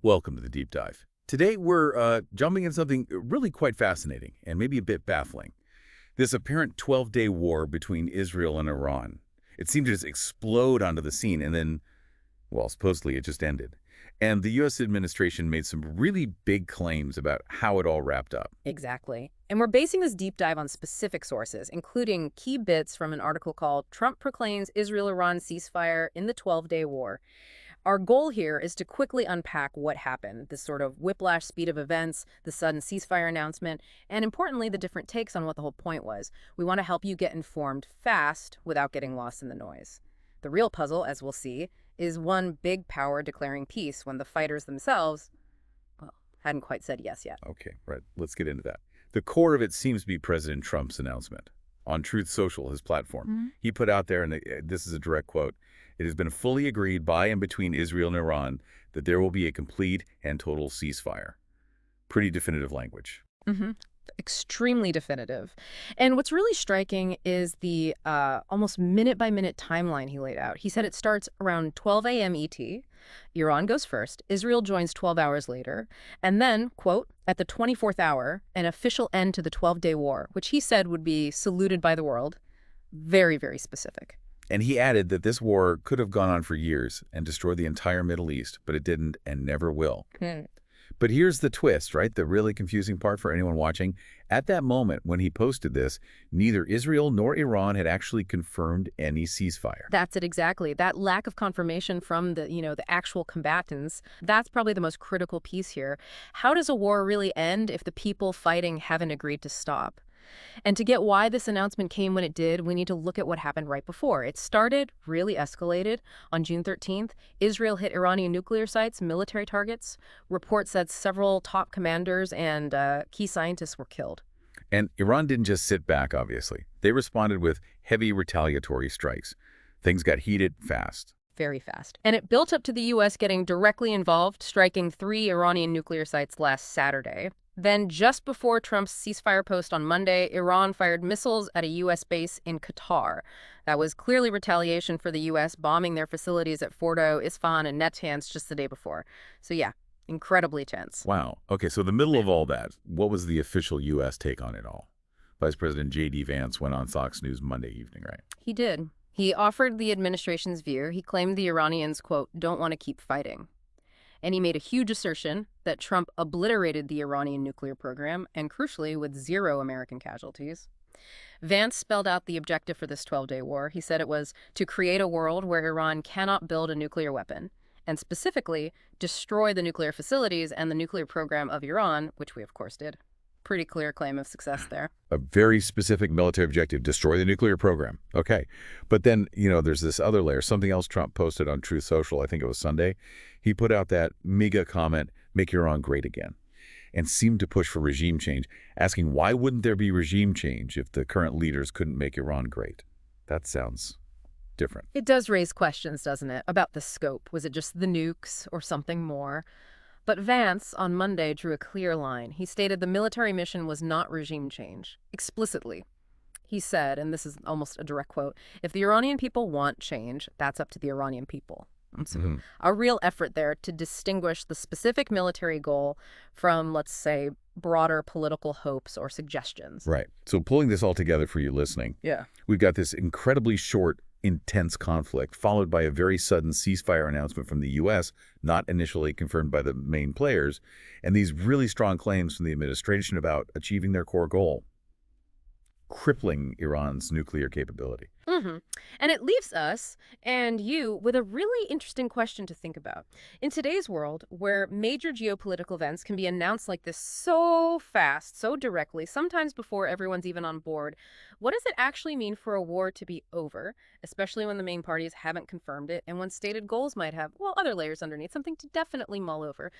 Welcome to the Deep Dive. Today we're jumping into something really quite fascinating and maybe a bit baffling. This apparent 12-day war between Israel and Iran. It seemed to just explode onto the scene and then, well, supposedly it just ended. And the U.S. administration made some really big claims about how it all wrapped up. Exactly. And we're basing this deep dive on specific sources, including key bits from an article called Trump Proclaims Israel-Iran Ceasefire in the 12-Day War. Our goal here is to quickly unpack what happened, this sort of whiplash speed of events, the sudden ceasefire announcement, and importantly, the different takes on what the whole point was. We want to help you get informed fast without getting lost in the noise. The real puzzle, as we'll see, is one big power declaring peace when the fighters themselves, well, hadn't quite said yes yet. Okay, right. Let's get into that. The core of it seems to be President Trump's announcement. On Truth Social, his platform, he put out there, and this is a direct quote, "It has been fully agreed by and between Israel and Iran that there will be a complete and total ceasefire." Pretty definitive language. Mm-hmm. Extremely definitive. And what's really striking is the almost minute-by-minute timeline he laid out. He said it starts around 12 a.m. ET. Iran goes first. Israel joins 12 hours later. And then, quote, at the 24th hour, an official end to the 12-day war, which he said would be saluted by the world. Very, very specific. And he added that this war could have gone on for years and destroyed the entire Middle East, but it didn't and never will. But here's the twist, right? The really confusing part for anyone watching. At that moment when he posted this, neither Israel nor Iran had actually confirmed any ceasefire. That's it exactly. That lack of confirmation from the actual combatants, that's probably the most critical piece here. How does a war really end if the people fighting haven't agreed to stop? And to get why this announcement came when it did, we need to look at what happened right before. It started, really escalated. On June 13th, Israel hit Iranian nuclear sites, military targets. Reports said several top commanders and key scientists were killed. And Iran didn't just sit back, obviously. They responded with heavy retaliatory strikes. Things got heated fast. Very fast. And it built up to the U.S. getting directly involved, striking 3 Iranian nuclear sites last Saturday. Then, just before Trump's ceasefire post on Monday, Iran fired missiles at a U.S. base in Qatar. That was clearly retaliation for the U.S. bombing their facilities at Fordo, Isfahan, and Natanz just the day before. So yeah, incredibly tense. Wow. Okay, so the middle of all that, what was the official U.S. take on it all? Vice President J.D. Vance went on Fox News Monday evening, right? He did. He offered the administration's view. He claimed the Iranians, quote, don't want to keep fighting. And he made a huge assertion that Trump obliterated the Iranian nuclear program, and crucially, with 0 American casualties. Vance spelled out the objective for this 12-day war. He said it was to create a world where Iran cannot build a nuclear weapon, and specifically, destroy the nuclear facilities and the nuclear program of Iran, which we, of course, did. Pretty clear claim of success there. A very specific military objective, destroy the nuclear program. Okay. But then, there's this other layer, something else Trump posted on Truth Social, I think it was Sunday. He put out that mega comment, make Iran great again, and seemed to push for regime change, asking why wouldn't there be regime change if the current leaders couldn't make Iran great? That sounds different. It does raise questions, doesn't it, about the scope. Was it just the nukes or something more? But Vance, on Monday, drew a clear line. He stated the military mission was not regime change, explicitly. He said, and this is almost a direct quote, if the Iranian people want change, that's up to the Iranian people. So a real effort there to distinguish the specific military goal from, let's say, broader political hopes or suggestions. Right. So pulling this all together for you listening, we've got this incredibly short, intense conflict, followed by a very sudden ceasefire announcement from the U.S., not initially confirmed by the main players, and these really strong claims from the administration about achieving their core goal, crippling Iran's nuclear capability. And it leaves us and you with a really interesting question to think about. In today's world, where major geopolitical events can be announced like this so fast, so directly, sometimes before everyone's even on board, what does it actually mean for a war to be over, especially when the main parties haven't confirmed it and when stated goals might have, well, other layers underneath, something to definitely mull over?